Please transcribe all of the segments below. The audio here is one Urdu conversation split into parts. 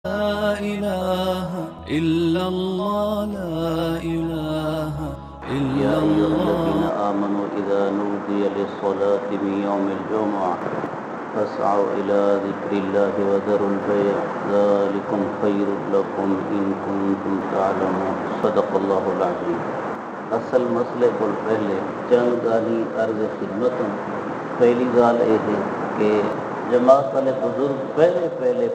لا إله إلا الله لا إله يا إلا أيها الذين الله. آمنوا إذا نودي للصلاة من يوم الجمعة فاسعوا إلى ذكر الله وذروا البيع ذلكم خير لكم إن كنتم تعلمون صدق الله العظيم. اصل مسئلے کو پہلے چند گالی عرض خدمت. پہلی گال یہ ہے کہ جماعت والے بزرگ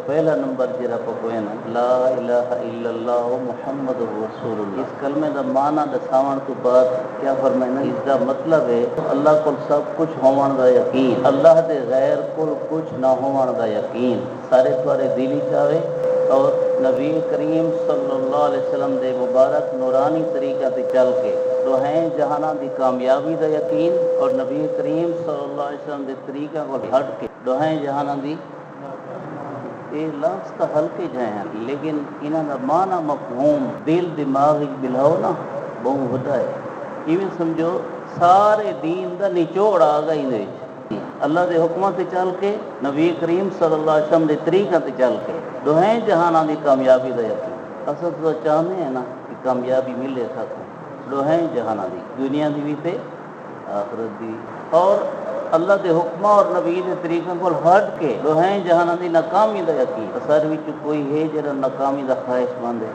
پہلا نمبر جرا پکوئے نا لا الہ الا اللہ محمد رسول اللہ. اس کلمے دا معنی دساون تو بعد کیا فرمائنا، اس دا مطلب ہے اللہ کو سب کچھ ہون دا یقین، اللہ دے غیر کو کچھ نہ ہون دا یقین سارے تھوڑے دلی چاہے، اور نبی کریم صلی اللہ علیہ وسلم دے مبارک نورانی طریقہ تے چل کے دوہیں جہاناں دی کامیابی دا یقین، اور نبی کریم صلی اللہ علیہ وسلم دے طریقہ کو ہٹ کے دوہیں جہاناں دی یہ لفظ تو ہلکے جائیں ہیں لیکن انہاں دا معنی مفہوم دل دماغ بلاؤ نا بہت وڈا ہے. ایویں سمجھو سارے دین دا نچوڑ آ گئی دے اللہ دے حکماں تے چل کے، نبی کریم صلی اللہ علیہ وسلم دے طریقہ تے چل کے دوہیں جہاناں دی کامیابی دا یقین. اصل تو چاہتے ہیں نا کہ کامیابی ملے سکوں دوہیں جہاناں دی، دنیا دی بھی تے آخرت دی، اور اللہ دے حکمہ اور نبی دے طریقے کو ہٹ کے دوہیں جہاناں دی ناکامی دا یقین. اثر وچ کوئی ہے جڑا ناکامی دا خواہش مند ہے؟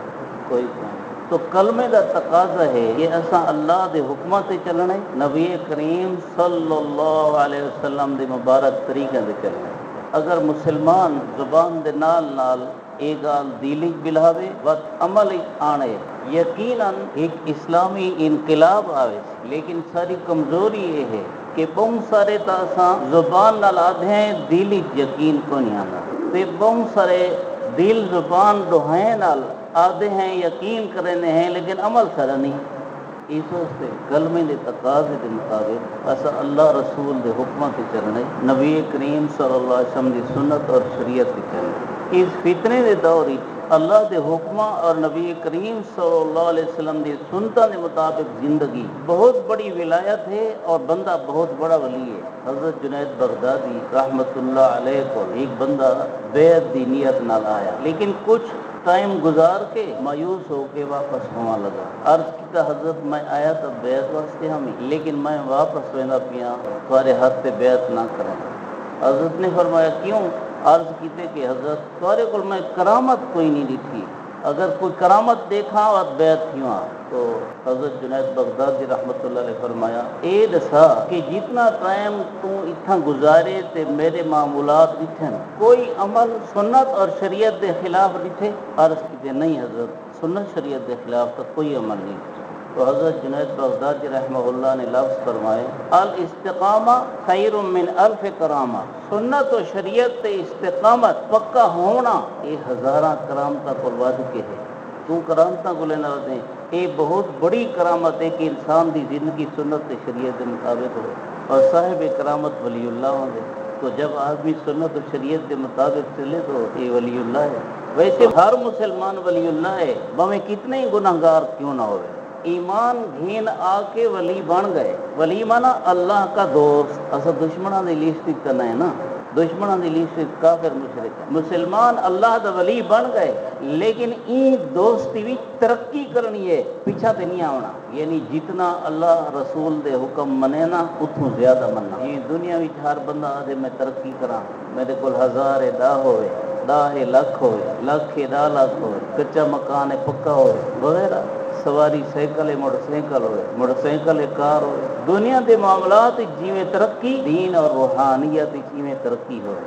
کوئی نہیں. تو کلمے دا تقاضا ہے کہ اساں اللہ دے حکمہ تے چلنے، نبی کریم صلی اللہ علیہ وسلم دے مبارک طریقے تے چلنے. اگر مسلمان زبان دے نال نال یہ گال دل بلاوے وقت عمل آنے، یقیناً ایک اسلامی انقلاب آوے. لیکن ساری کمزوری یہ ہے کہ بہت سارے تاساں زبان نال آدھیں دل یقین کو نہیں آنا، تے بہت سارے دل زبان دوہیں نال آدھے ہیں یقین کرنے ہیں لیکن عمل سارا نہیں. اس واسطے کلمے دے تقاضے دے مطابق اسا اللہ رسول دے حکماں تے چلنے، نبی کریم صلی اللہ علیہ وسلم دی سنت اور شریعت تے چلنے. اس فتنے دے دور اللہ دے حکماں اور نبی کریم صلی اللہ علیہ وسلم دی سنتاں دے مطابق زندگی بہت بڑی ولایت ہے اور بندہ بہت بڑا ولی ہے. حضرت جنید بغدادی رحمۃ اللہ علیہ کو ایک بندہ بیعت دی نیت نال آیا، لیکن کچھ ٹائم گزار کے مایوس ہو کے واپس ہونے لگا. عرض کیتا حضرت میں آیا تو بیعت واسطے ہمیں، لیکن میں واپس وینا پیا تمہارے ہاتھ پہ بیعت نہ کریں. حضرت نے فرمایا کیوں؟ عرض کیتے کہ حضرت تمہارے کو میں کرامت کوئی نہیں دیکھی، اگر کوئی کرامت دیکھا اور بیعت کیوں آ. تو حضرت جنید بغدادی رحمۃ اللہ علیہ فرمایا اے دسا کہ جتنا ٹائم تو اتنا گزارے تے میرے معمولات اتنے کوئی عمل سنت اور شریعت دے خلاف دیتے؟ عرض کیتے نہیں حضرت سنت شریعت دے خلاف تو کوئی عمل نہیں. تو حضرت جنید بغدادی رحمہ اللہ نے لفظ فرمائے الاستقامہ خیر من الف کرامہ. سنت و شریعت تے استقامت پکا ہونا یہ ہزاراں کرامتاں کو ود کے ہے. تو کرامتاں کو لینا دیں، یہ بہت بڑی کرامت ہے کہ انسان دی زندگی سنت تے شریعت کے مطابق ہو، اور صاحب کرامت ولی اللہ ہوں گے. تو جب آدمی سنت و شریعت کے مطابق چلے تو یہ ولی اللہ ہے. ویسے ہر مسلمان ولی اللہ ہے، بھویں کتنے ہی گناہگار کیوں نہ ہوئے. ایمان گھین آ کے ولی بن گئے. ولی مانا اللہ کا دوست. اصل دشمنوں کی لسٹ تو نہیں نا، دشمنوں کی لسٹ کافر مشرک ہے. مسلمان اللہ دا ولی بن گئے لیکن این دوستی بھی ترقی کرنی ہے، پیچھا تے نہیں آنا. یعنی جتنا اللہ رسول دے حکم منے نا اتوں زیادہ مننا. یہ دنیا میں ہر بندہ آدھے میں ترقی کراں، میرے کو 1000 دا ہوئے، 10 لکھ ہوئے، لکھ 10 لاکھ ہوئے، کچا مکان پکا ہوئے وغیرہ، سواری سائیکل ہے موٹر سائیکل ہوئے، موٹر سائیکل ہے کار ہوئے. دنیا کے معاملات جیویں ترقی، دین اور روحانیت جیویں ترقی ہوئے.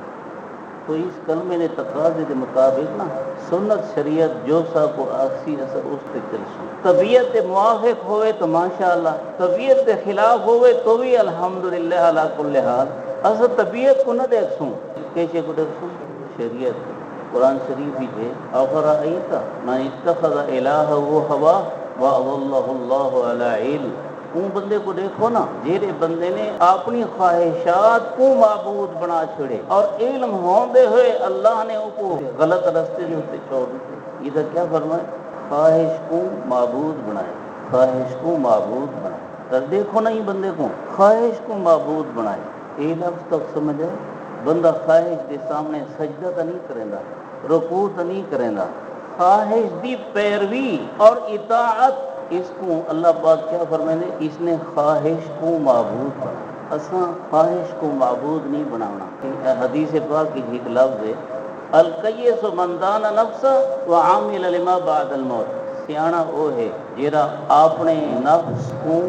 تو اس کلمے نے تقاضے کے مطابق نا سنت شریعت جو سا کو آسی اثر اس پہ چلسوں. طبیعت کے موافق ہوئے تو ماشاءاللہ، طبیعت کے خلاف ہوئے تو بھی الحمدللہ علی کل حال. اصل طبیعت کو نہ دیکھوں، کیسے کو دیکھوں؟ شریعت. قرآن شریف ہی ہے افرأیت من اتخذ الہہ ہوا واضلہ اللہ علی علم. اون بندے کو دیکھو نا جیرے بندے نے اپنی خواہشات کو معبود بنا چھڑے اور علم ہوندے ہوئے اللہ نے ان کو غلط راستے دے ہوتے چھوڑ دیتے. ادھر کیا فرمائے؟ خواہش کو معبود بنائے، خواہش کو معبود بنائے. تر دیکھو نا یہ بندے کو خواہش کو معبود بنائے. یہ لفظ تک سمجھ آئے؟ بندہ خواہش کے سامنے سجدہ تو نہیں کرے گا، رکوع تو نہیں کریں گا، خواہش دی پیروی اور اطاعت، اس کو اللہ پاک کیا فرمائیں دے، اس نے خواہش کو معبود بنا، اساں خواہش کو معبود نہیں بنانا۔ حدیث پاک کی ایک لفظ ہے، القیس من دان نفسہ وعامل لما بعد الموت، سیاਣਾ وہ ہے جیڑا اپنے نفس کو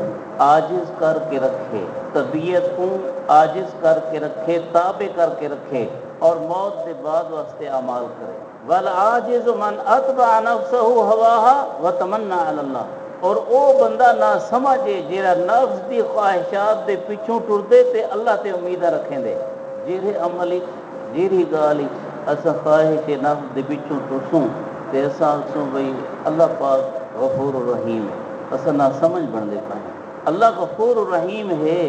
عاجز کر کے رکھے، طبیعت کو عاجز کر کے رکھے، تابع کر کے رکھے، اور موت کے بعد واسطے اعمال کرے۔ والعاجز من اتبع نفسہ ہواها وتمنى علی اللہ، اور او بندہ نہ سمجھے جیڑا نفس دی خواہشات دے پیچھوں ٹردے تے اللہ تے امیداں رکھیں دے۔ جیڑے عمل جیڑی گال اساں خواہش نفس دے پیچھوں ٹرسوں تے اساں آکھسوں بھئی اللہ پاک غفور الرحیم ہے، اساں نہ سمجھ بن دے پائیں۔ اللہ غفور الرحیم ہے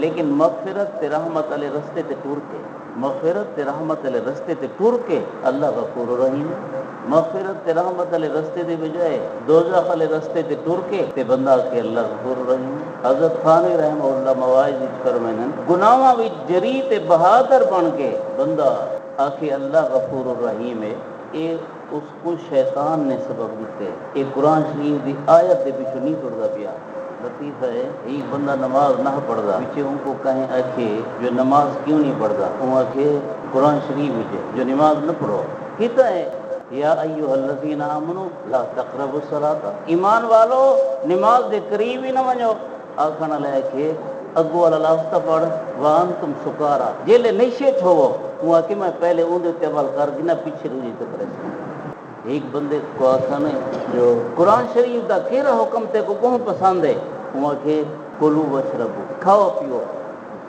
لیکن مغفرت تے رحمت والے رستے تے ٹر کے، مغفرت تے رحمت والے رستے تے ٹر کے اللہ غفور الرحیم ہے۔ مغفرت تے رحمت والے رستے دے بجائے دوزخ والے رستے تے ٹر کے تے بندہ کہ اللہ غفور الرحیم ہے۔ حضرت خانوی رحمہ اللہ مواعظ وچ فرمائیں گناہاں وچ جری تے بہادر بن کے بندہ آکھے اللہ غفور الرحیم ہے، اے اس کو شیطان نے سبب دیتے، یہ قرآن شریف دی آیت دے پیچھے نہیں ٹردا پیا۔ لطیفہ ہے، ایک بندہ نماز نہ پڑھدا، پیچھے ان کو کہیں آکھے جو نماز کیوں نہیں پڑھدا، وہ آکھے قرآن شریف وچ جو نماز نہ پڑھو کہتا ہے یا ایھا الذین آمنوا لا تقربوا الصلاۃ، ایمان والو نماز دے قریب ہی نہ ونجو، آکھنا لے کے اگو والا لفظ پڑھ وانتم سکارا، جیلے نشے چھوو، وہ آکھے میں پہلے اون دے عمل کر گنا پیچھے روجی تے پریشان۔ ایک بندے کو آخر جو قرآن شریف دا کیڑا حکم تے کو کون پسند ہے، وہ کہ کلو وشربو، کھاؤ پیو۔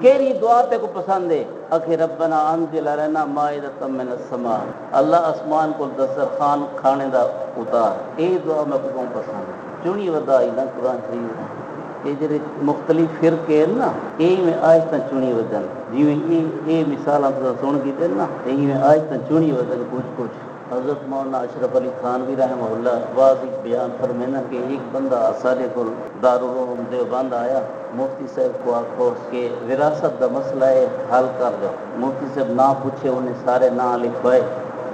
کیڑی دعا تے کو پسند ہے، کہ ربنا انزل علینا مائدۃ من السماء، اللہ آسمان کو دسترخوان کھانے دا اتار، یہ دعا میں کو کون پسند ہے۔ چنی ودائی نا قرآن شریف، یہ جڑے مختلف فرقے ہیں نا، یہ میں آیتاں چنی ودن، جی یہ مثالاں تو سن کی دین نا، یہ میں آیتاں چنی ودن کچھ۔ حضرت مولانا اشرف علی خانوی رحمہ اللہ واضح بیان فرمینا کہ ایک بندہ سارے کو دارالعلوم دیوبند آیا، مفتی صاحب کو آکھو کہ وراثت دا مسئلہ ہے حل کر دو۔ مفتی صاحب نہ پوچھے انہیں سارے نام لکھوائے،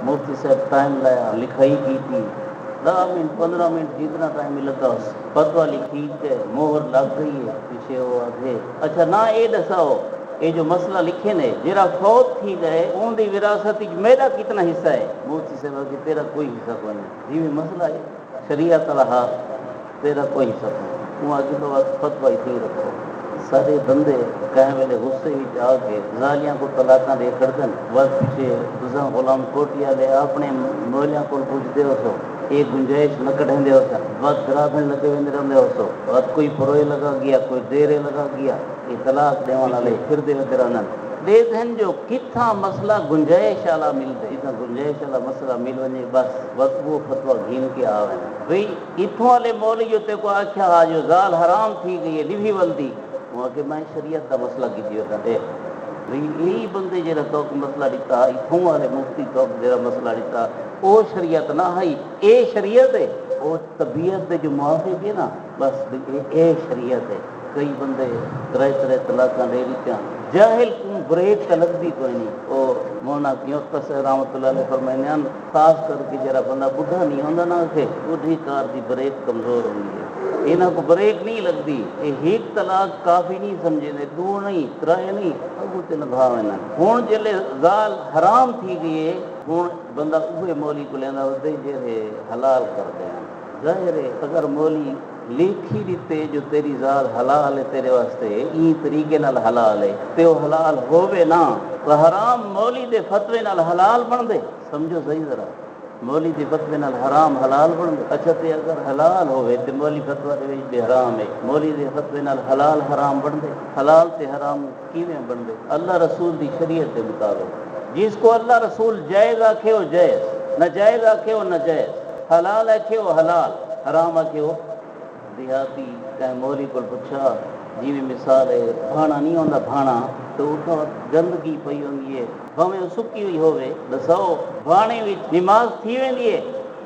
مفتی صاحب ٹائم لایا، لکھائی کی تھی 10 منٹ 15 منٹ جتنا ٹائم لگا، فتویٰ لکھی تے مہر لگ گئی ہے، پیچھے وہ آگے اچھا نہ یہ دساؤ یہ جو مسئلہ لکھے نے جرا فوت تھی گئے ان دی وراثت میرا کتنا حصہ ہے؟ مفتی صاحب کہ تیرا کوئی حصہ کوئی نہیں، جی مسئلہ ہے شریعت اللہ تیرا کوئی حصہ نہیں، وہ آگے تو فتویٰ ہی رکھو۔ سارے بندے کہیں ویلے غصے ہی آ کے زالیاں کو طلاقاں دے کر دیں، وقت پیچھے تساں غلام کوٹیا لے اپنے مولیاں کو پوچھتے ہو سو، ایک گنجائش نہ کٹیں دے ہو سا، وقت گرابیں لگے ہوئے رہتے ہو سو، وقت کوئی پروئے لگا گیا کوئی دیرے لگا گیا، یہ طلاق دیوان والے پھر دے ہوتے رہنا دے دین جو کتھا مسئلہ گنجائش والا مل دے، اتنا گنجائش والا مسئلہ مل ونجے بس وقت وہ فتویٰ گھین کے آوے بھئی اتھوں والے مولی جو تے کو آکھیا ہا جو زال حرام تھی گئی ہے لبھی ولدی، وہ کہ میں شریعت دا مسئلہ کی دیو تھا دے یہی بندے جیرا توک مسئلہ دیتا اتھوں والے مفتی توک جیرا مسئلہ دیتا او شریعت نہ ہے، اے شریعت ہے، او طبیعت دے جو موافق ہے نا بس اے شریعت ہے۔ کئی بندے ترے طلاقاں دے دیتے ہیں، جاہل کو بریک لگ دی کوئی نہیں۔ او مولانا کیوکتا سے رحمۃ اللہ علیہ فرمائنے ہیں خاص کر کے جرا بندہ بڈھا نہیں ہوندا نا کہ بڈھی کار دی بریک کمزور ہوندی ہے، انہاں کو بریک نہیں لگدی، یہ ایک طلاق کافی نہیں سمجھے دے، دو نہیں ترے نہیں اگو تے نبھاویں نا۔ ہن جلے زال حرام تھی گئی ہے ہن بندہ اوہے مولی کو لیندا ہوندے جڑے حلال کردے ہیں۔ ظاہر ہے اگر مولی لکھی دیتے جو تیری ذات حلال ہے تیرے واسطے این طریقے نال حلال ہے تے وہ حلال ہووے نا تو حرام مولی دے فتوے نال حلال بن دے، سمجھو صحیح ذرا مولی دے فتوے نال حرام حلال بن دے۔ اچھا تے اگر حلال ہوئے تے مولی فتوی دے وچ بھی حرام ہے، مولی دے فتوے نال حلال حرام بن دے، حلال تے حرام کیویں بن دے؟ اللہ رسول دی شریعت دے مطابق، جس کو اللہ رسول جائز آکھے وہ جائز، ناجائز آکھے وہ ناجائز، حلال آکھے وہ حلال، حرام آکھے وہ دیہاتی کہیں مولی کو پوچھا جی مثال ہے بھانا نہیں ہوتا بھانا تو اتنا گندگی پئی ہوندی ہے بھاویں سکی ہوئی ہوے دساؤ بھانے وچ نماز تھی ویندی ہے؟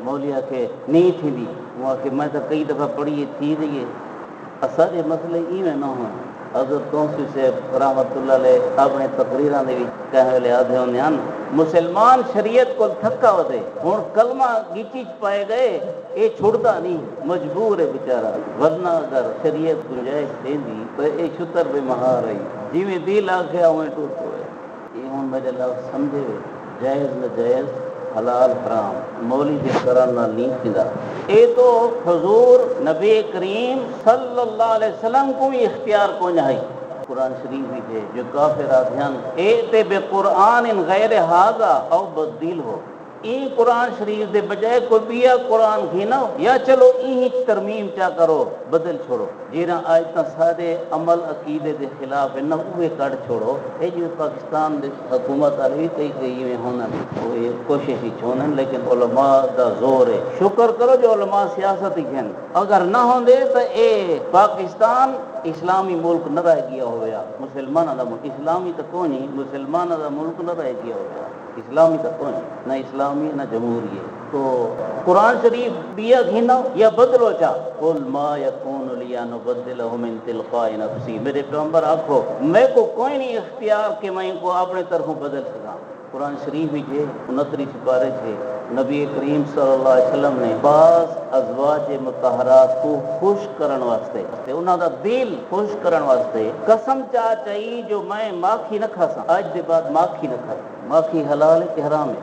مولی آکھے نہیں تھیندی، وہ آکھے میں تو کئی دفعہ پڑھی تھی گئی ہے۔ سارے مسئلے ایویں نہ ہوں، حضرت توسی سے رحمت اللہ علیہ اپنے تقریراں دے وچ کہنے والے آدھے ہوندے ہن مسلمان شریعت کو تھکا ہوتے ہن کلمہ گیچی پائے گئے یہ چھڑتا نہیں مجبور ہے بیچارہ ورنہ اگر شریعت گنجائش دیندی تو یہ چھتر بے مہار رہی جی میں دل آکھیا اویں ٹوٹ ہوئے یہ ہن میرے لفظ سمجھے جائز ناجائز حلال حرام مولی کے کرن نال نہیں تھیندا اے تو حضور نبی کریم صلی اللہ علیہ وسلم کو بھی اختیار کو نہیں قرآن شریف ہے جو کافر آدھیان اے تے بے قرآن ان غیر حاضا او بدیل ہو این قرآن شریف دے بجائے کوئی بیا قرآن گھینا یا چلو این ترمیم چا کرو بدل چھوڑو جینا آیتاں سارے عمل عقیدے دے خلاف نہ اوے کٹ چھوڑو اے جو پاکستان دے حکومت علی کئی میں ہونا وہ یہ کوشش ہی چھونن لیکن علماء دا زور ہے شکر کرو جو علماء سیاست ہی کھن اگر نہ ہوندے تو اے پاکستان اسلامی ملک نہ رہ گیا ہویا مسلمانوں دا ملک اسلامی تو کوئی نہیں مسلمانوں دا ملک نہ رہ گیا ہویا اسلامی تو کوئی نہیں نہ اسلامی نہ جمہوری ہے تو قرآن شریف بیا گھینا یا بدلو چا قل ما یکون لی ان ابدلہ من تلقاء نفسی میرے پیغمبر آکھو میں کو کوئی نہیں اختیار کہ میں ان کو اپنے طرفوں بدل سکا قرآن شریف ہی ہے 29 سپارے تھے نبی کریم صلی اللہ علیہ وسلم نے بعض ازواج مطہرات کو خوش کرن واسطے انہاں دا دل خوش کرن واسطے قسم چاہی جو میں ماکھی نہ کھاساں اج دے بعد ماکھی نہ کھا ماکھی حلال ہے کہ حرام ہے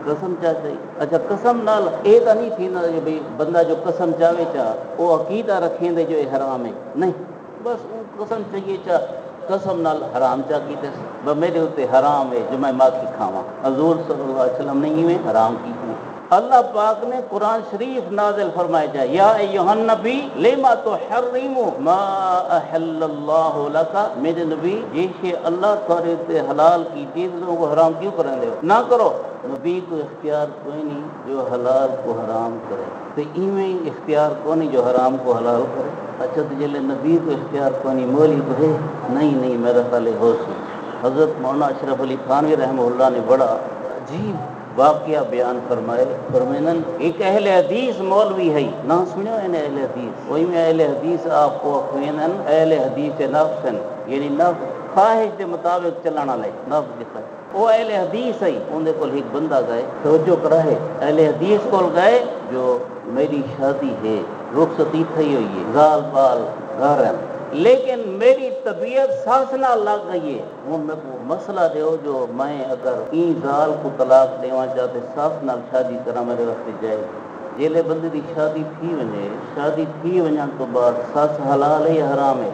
قسم چاہیے اچھا قسم نال اے تا نہیں تھی نا بھئی بندہ جو قسم چاہے چا وہ عقیدہ رکھیں دے جو حرام ہے نہیں بس وہ قسم چاہیے چا قسم نال حرام چا کیتے میرے ہوتے حرام ہے جو میں ماکھی کھاواں حضور صلی اللہ علیہ وسلم نے ہی میں حرام کی تھی اللہ پاک نے قرآن شریف نازل فرمایا جائے یا ایھا النبی لما تحرم ما احل اللہ لک میرے نبی یہ کہ اللہ تمہارے تے حلال کی چیزوں کو حرام کیوں کریں دے نہ کرو نبی کو اختیار کوئی نہیں جو حلال کو حرام کرے تو ایویں اختیار کو نہیں جو حرام کو حلال کرے اچھا تو جلے نبی کو اختیار کو نہیں مولی کو ہے نہیں میرا خیال ہو سی حضرت مولانا اشرف علی تھانوی رحمہ اللہ نے بڑا عجیب واقعہ بیان فرمائے فرمینن ایک اہل حدیث مولوی ہے نہ سنو ان اہل حدیث وہی میں اہل حدیث آپ کو اخوینن اہل حدیث نفسن یعنی نفس خواہش کے مطابق چلانا لے نفس دکھائے وہ اہل حدیث ہے اندے کول ایک بندہ گئے توجہ کرا ہے اہل حدیث کول گئے جو میری شادی ہے رخصتی تھی ہوئی ہے زال بال گھر ہیں لیکن میری طبیعت ساس نہ لگ گئی ہے ہوں میں کو مسئلہ دیو جو میں اگر این زال کو طلاق دیواں چاہتے ساس نال شادی کرا میرے وقت جائے جیلے بندے دی شادی تھی ونجن تو بعد ساس حلال ہے یا حرام ہے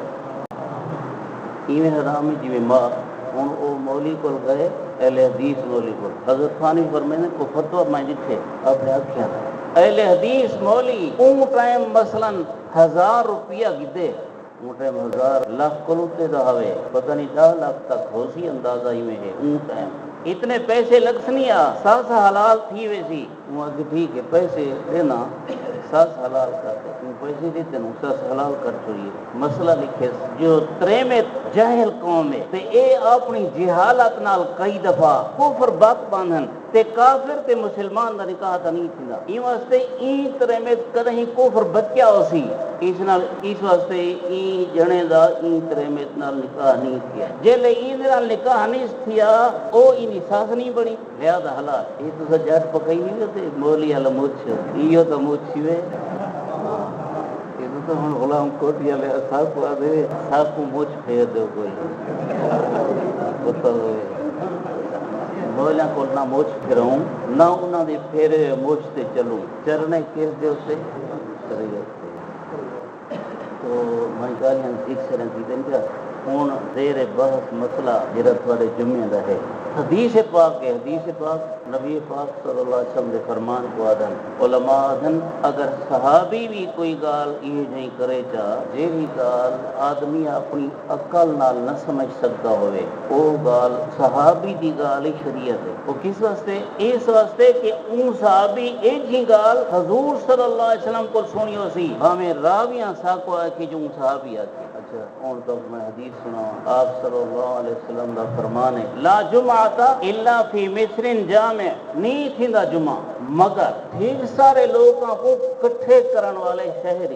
ایویں حرام ہے جی ماں ہوں وہ مولی کول گئے اہل حدیث مولی کول حضرت خانی فرمائے کو فتویٰ میں جتھے اپنے اکھیاں اہل حدیث مولی اون ٹائم مثلا 1000 روپیہ گدے اون ٹائم 1000 لاکھ کلوتے دا ہوئے پتہ نہیں 10 لاکھ تک ہو سی اندازہ ہی میں ہے اون ٹائم اتنے پیسے لگ سنیا ساس حلال تھی ویسی وہ کہ ٹھیک ہے پیسے دینا ساس حلال کر دے پیسے دیتے نا ساس حلال کر چھوڑیے مسئلہ لکھے جو تریمے جاہل قوم ہے تے اے اپنی جہالت نال کئی دفعہ کفر بات باندھن تے کافر تے مسلمان دا نکاح تا نہیں تھیندا ای واسطے این تریمے کدیں کفر بچیا ہو سی اس واسطے این جنے دا این تریمے نال نکاح نہیں کیا جیلے این نال نکاح نہیں تھیا او این ساس نہیں بنی لہذا حلال یہ تو جٹ پکئی نہیں ہوتے مولی والا مچھ ایو تو مچھ ہوئے تو ہوں غلام کوٹی والے صاحب کو آدھے صاحب کو مچھ پھیر دو کوئی پتہ ہوئے مولیاں کو نہ مچھ پھراؤں نہ انہوں نے پھیرے مچھ تے چلوں چرنے کس دے اسے شریعت تے تو میں گالیاں سیکھ سریں کی دیں کیا ہوں زیر بحث مسئلہ جرا تھوڑے جمعے دا ہے حدیث پاک ہے حدیث پاک نبی پاک صلی اللہ علیہ وسلم دے فرمان کو آدھن علماء آدھن اگر صحابی بھی کوئی گال یہ نہیں کرے چا جیڑی گال آدمی اپنی عقل نال نہ سمجھ سکتا ہوئے وہ گال صحابی دی گال ہی شریعت ہے وہ کس واسطے اس واسطے کہ اون صحابی ایک ہی گال حضور صلی اللہ علیہ وسلم کو سنی ہو سی ہمیں راویاں ساکو آئے کہ جو صحابی آتے اچھا اون تک میں حدیث سنا آپ صلی اللہ علیہ وسلم دا فرمان ہے لا جمعہ الا فی مصر جامع نہیں تھیندا جمعہ مگر ڈھیر سارے لوگوں کو کٹھے کرن والے شہر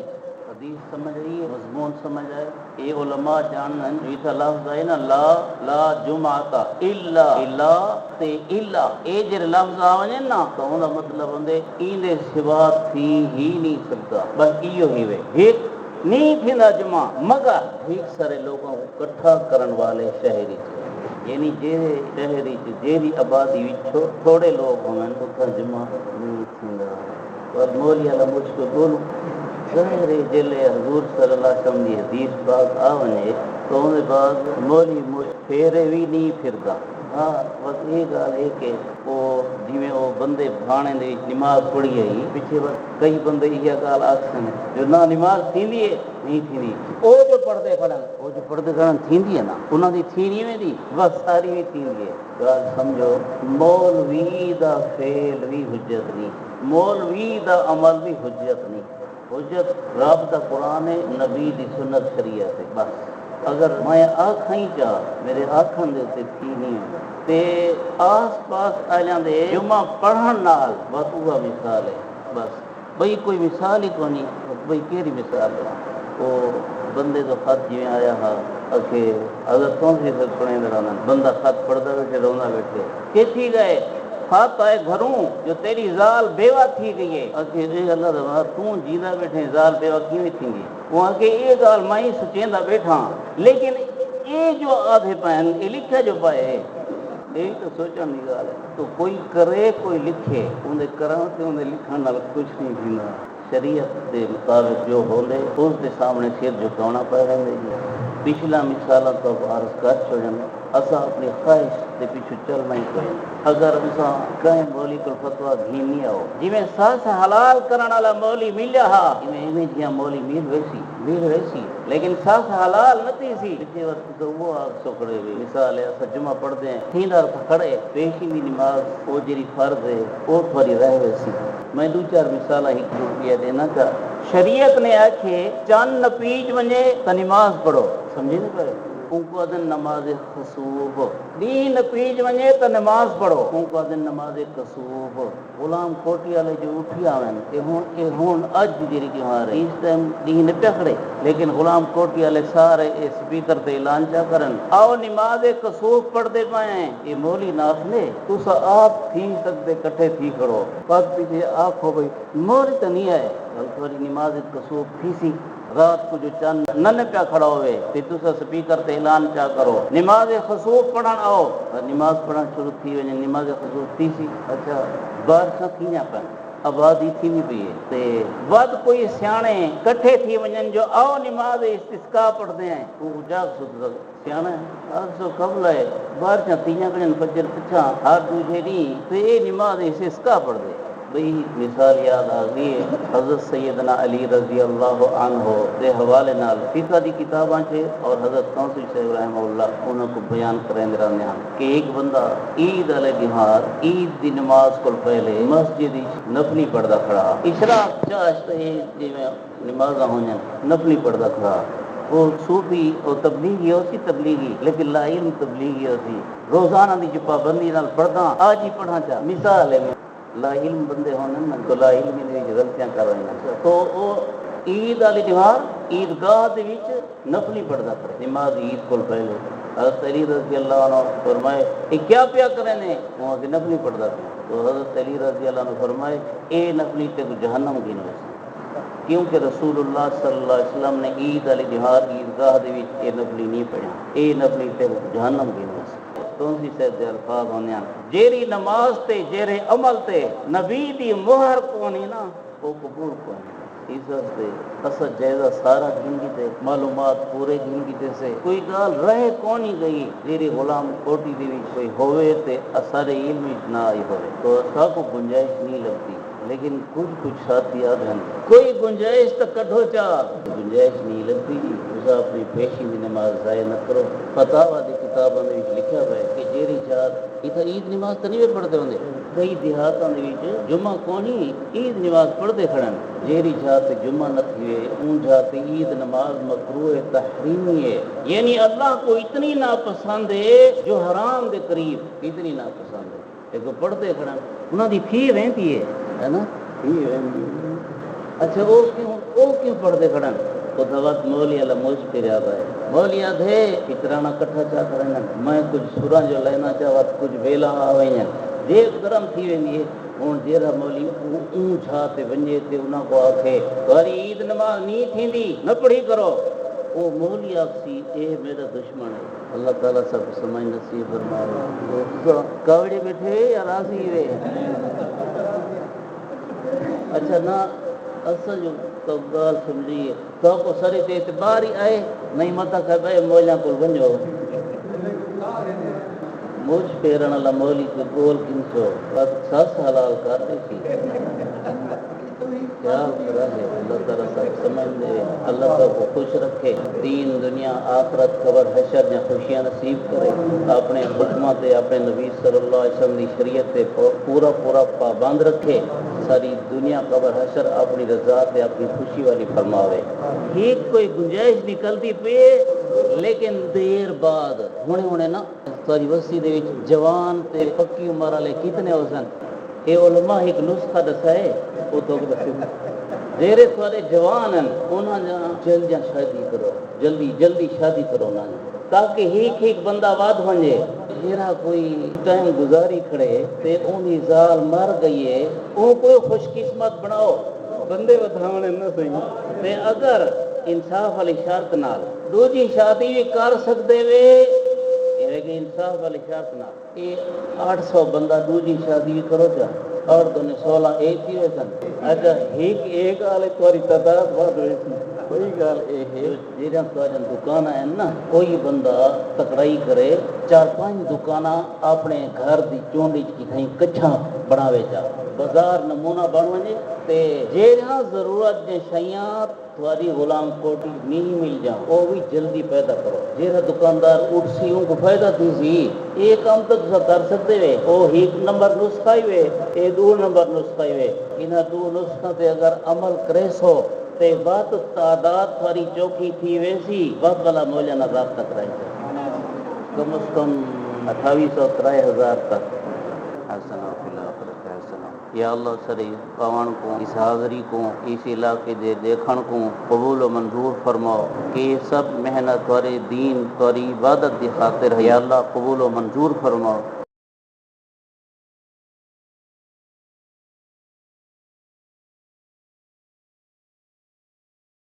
حدیث سمجھ رہی ہے مضمون سمجھ آئے یہ علماء جاننا جیسا لفظ ہے نا لا لا جمعہ الا الا تے الا اے جڑے لفظ آویں نا تو انہاں مطلب ہوندے ایندے سوا تھی ہی نہیں سکتا بس ایو ہی وے ایک نہیں تھیندا جمعہ مگر ٹھیک سارے لوگوں کو اکٹھا کرن والے شہری یعنی جہے شہری جہی آبادی وچ تھوڑے لوگ ہون اتھا جمعہ نہیں تھیندا اور مولی والا مجھ کو بولوں ظاہر ہے جلے حضور صلی اللہ علیہ وسلم کی حدیث پاک آونے تو ان بعد مولی مجھ پھیرے بھی نہیں پھردا ہاں بس یہ گل ہے کہ وہ جی وہ بندے بھانے دے نماز پڑھی آئی پیچھے بس کئی بندے یہ گل آخر جو نہ نماز تھیندی ہے نہیں تھیندی وہ جو پڑھتے کھڑن تھیندی ہے نا انہاں دی تھینی میں دی بس ساری بھی تھیندی ہے گل سمجھو مولوی دا فعل بھی حجت نہیں مولوی دا عمل بھی حجت نہیں حجت رب دا قرآن ہے نبی دی سنت شریعت ہے بس اگر میں آکھاں ہی چاہ میرے آکھن دے تے تھی نہیں تے آس پاس آلیاں دے جمعہ پڑھن نال بس وہ مثال ہے بس بھئی کوئی مثال ہی کو نہیں بھئی کیڑی مثال ہے وہ بندے تو خط جی آیا ہا کہ اگر تم سے پڑھیں رہنا بندہ خط پڑھتا بیٹھے رونا بیٹھے کہ تھی گئے خط آئے گھروں جو تیری زال بیوہ تھی گئی ہے اے اللہ دا توں جیندہ بیٹھے زال بیوہ کیوں تھی گئی وہاں کہ یہ گال میں ہی سچیندہ بیٹھا لیکن یہ جو آدھے پہن یہ لکھا جو پائے یہی تو سوچا نہیں گال ہے تو کوئی کرے کوئی لکھے انہیں کرن تے انہیں لکھن نال کچھ نہیں دینا شریعت کے مطابق جو ہوندے اس کے سامنے سر جھکانا پہ رہے جی پچھلا مثال تو عرض کر چھوڑن اسا اپنی خواہش کے پیچھے چلنا ہی کوئی اگر اسا کہیں مولی کو فتوا گھینی آؤ جی میں ساس حلال کرن والا مولی ملیا ہا ایویں جیاں مولی مل ویسی لیکن ساس حلال نہ تھی سی پچھے وقت تو وہ سکڑے ہوئے مثال ہے اسا جمعہ پڑھتے ہیں تھیندار کھڑے پیشی دی نماز وہ جڑی فرض ہے وہ تھوڑی رہ ویسی میں دو چار مثال ہی روپیہ دینا چاہ شریعت نے آکھے چند نپیج ونجے تو نماز پڑھو سمجھے نہیں پڑے ان کو دن نماز خصوب دین پیج ونجے تو نماز پڑھو ان کو دن نماز خصوب غلام کوٹی والے جو اٹھی آویں کہ ہن اج جڑی تیوہار ہے اس ٹائم دین پہ کھڑے لیکن غلام کوٹی والے سارے سپیکر تے اعلان چا کرن آؤ نماز خصوب پڑھتے پائیں یہ مولی ناف نے تسا آپ تھی سکتے کٹھے تھی کرو پگ پیچھے آنکھو بھائی مولی تو نہیں آئے تھوڑی نماز خصوب تھی سی رات کو جو چند نن پیا کھڑا ہوئے تے تسا سپیکر تے اعلان چا کرو نماز خصوب پڑھن آؤ نماز پڑھن شروع تھی ونے نماز خصوب تھی سی اچھا بارشاں تھیاں پن آبادی تھی نہیں پئی تے ود کوئی سیانے کٹھے تھی ونجن جو آؤ نماز استسقاء پڑھتے ہیں وہ جاگ سکتا سیانا ہے آج سو قبل ہے بارشاں تھیاں کنن فجر پچھا ہر دوسرے نہیں تو یہ نماز استسقاء پڑھ دے بھئی مثال یاد آ گئی ہے حضرت سیدنا علی رضی اللہ عنہ دے حوالے نال فقہ دی کتاباں چ اور حضرت قاسم صاحب رحمہ اللہ انہوں کو بیان کریں رہنے ہیں کہ ایک بندہ عید علیہ دہار عید دی نماز کو پہلے مسجد نفلی پڑھدا کھڑا اشراق چاشت جی میں نمازاں ہوئیں نفلی پڑھدا کھڑا وہ صوفی اور تبلیغی ہوتی تبلیغی لیکن لا علم تبلیغی ہوتی روزانہ دی جو پابندی نال پڑھدا آج ہی پڑھا چاہ مثال ہے لا علم بندے ہونے نا تو لا علمی نے غلطیاں کر رہے ہیں تو وہ عید والی تہوار عیدگاہ دے وچ نفلی پڑھدا پڑے نماز عید کو پہلے حضرت علی رضی اللہ عنہ فرمائے یہ کیا پیا کرے نے وہاں کی نفلی پڑھدا پیا تو حضرت علی رضی اللہ عنہ فرمائے اے نفلی تے جہنم کی نویسی کیونکہ رسول اللہ صلی اللہ علیہ وسلم نے عید علی تہوار عیدگاہ دے وچ یہ نفلی نہیں پڑھیا اے نفلی تے جہنم کی نویسی تونسی صاحب دے الفاظ ہونے جیری نماز تے جیرے عمل تے نبی دی مہر کونی نا وہ قبول کونی اس واسطے اصل جائزہ سارا زندگی تے معلومات پورے زندگی تے سے کوئی گال رہ کونی گئی جیری غلام کوٹی دی وچ کوئی ہوئے تے اثر علم نہ آئی ہوئے تو اسا کو گنجائش نہیں لگتی لیکن کچھ ساتھی یاد ہیں کوئی گنجائش تو کڈھو چاہ گنجائش نہیں لگتی جی اسا اپنی پیشی دی نماز ضائع نہ کرو فتاوا دی کتاباں دے وچ لکھا ہوا ہے کہ جیری جات ادھر عید نماز تو نہیں پڑھتے ہوندے کئی دیہاتاں دے وچ جمعہ کونی عید نماز پڑھتے کھڑن جیری جات جمعہ نہ تھیے اون جات عید نماز مکروہ تحریمی ہے یعنی اللہ کو اتنی ناپسند ہے جو حرام دے قریب اتنی ناپسند ہے ایک پڑھتے کھڑن انہاں دی فی ویندی ہے نا فی ویندی اچھا وہ کیوں پڑھتے کھڑن وہ دعوت مولیا لا موج پہ آ رہا ہے مولیا دھے فکرانا کٹھا چا کرنا میں کچھ سراں جو لینا چاہت کچھ ویلا آویں دیکھ گرم تھی وینی ہے ہوں جیرا مولی اون چھا تے ونجے تے انہاں کو آکھے تھوڑی عید نماز نہیں تھیندی نہ پڑھی کرو وہ مولی آکسی اے میرا دشمن ہے اللہ تعالیٰ سب سمجھ نصیب فرمائے کاوڑے بیٹھے یا راضی ہوئے اچھا نہ اصل جو تو گال سمجھیے تو کو سری تے اعتبار ہی آئے نہیں متا کہ بھائی مولیاں کو ونجو مجھ پیرن والا مولی کو گول کنچو سس حلال کر دی تھی کیا کرا ہے اللہ تعالیٰ سب سمجھ دے اللہ سب کو خوش رکھے دین دنیا آخرت قبر حشر میں خوشیاں نصیب کرے اپنے حکمت اپنے نبی صلی اللہ علیہ وسلم کی شریعت سے پورا پابند رکھے ساری دنیا قبر حشر اپنی رضا تے اپنی خوشی والی فرماوے ایک کوئی گنجائش نکلتی پی لیکن دیر بعد ہونے نا ساری وسیع دے وچ جوان تے پکی عمر والے کتنے ہو سن یہ علماء ایک نسخہ دسا ہے وہ تو جیرے تھوڑے جوان ہیں انہاں جلدی شادی کرو جلدی شادی کرو انہاں تاکہ ایک بندہ واد ونجے جیرا کوئی ٹائم گزاری کھڑے تے اونی زال مر گئی ہے او کوئی خوش قسمت بناؤ بندے بتاونے نہ صحیح تے اگر انصاف والی شرط نال دوجی شادی بھی کر سکتے وے لیکن انصاف والی شرط نال یہ 800 بندہ دوجی شادی بھی کرو چا اور تو نے 16 ایک ہی ہوئے سن اچھا ایک والے تھوڑی تعداد بہت ہوئی تھی کوئی گل یہ ہے جہاں تھوڑے دکان ہیں نا کوئی بندہ تکڑائی کرے 4-5 دکان اپنے گھر کی چونڈی کی کچھا بناوے چا بازار نمونہ بن وجے تے جہاں ضرورت دے شیاں تھوڑی غلام کوٹی نہیں مل جاؤ وہ بھی جلدی پیدا کرو جہاں دکاندار اٹھ سی ان کو فائدہ تھی سی یہ کام تو کر سکتے وے وہ ایک نمبر نسخہ ہی وے یہ 2 نمبر نسخہ ہی وے انہاں 2 نسخوں تے اگر عمل کرے سو تے بات تعداد تھوڑی چوکھی تھی ویسی بہت والا مولیہ نہ رابطہ کرائی کم از کم 2800-3000 تک یا اللہ سری قوان کو اس حاضری کو اس علاقے دے دیکھن کو قبول و منظور فرماؤ کہ یہ سب محنت توری دین توری عبادت کی خاطر ہے یا اللہ قبول و منظور فرماؤ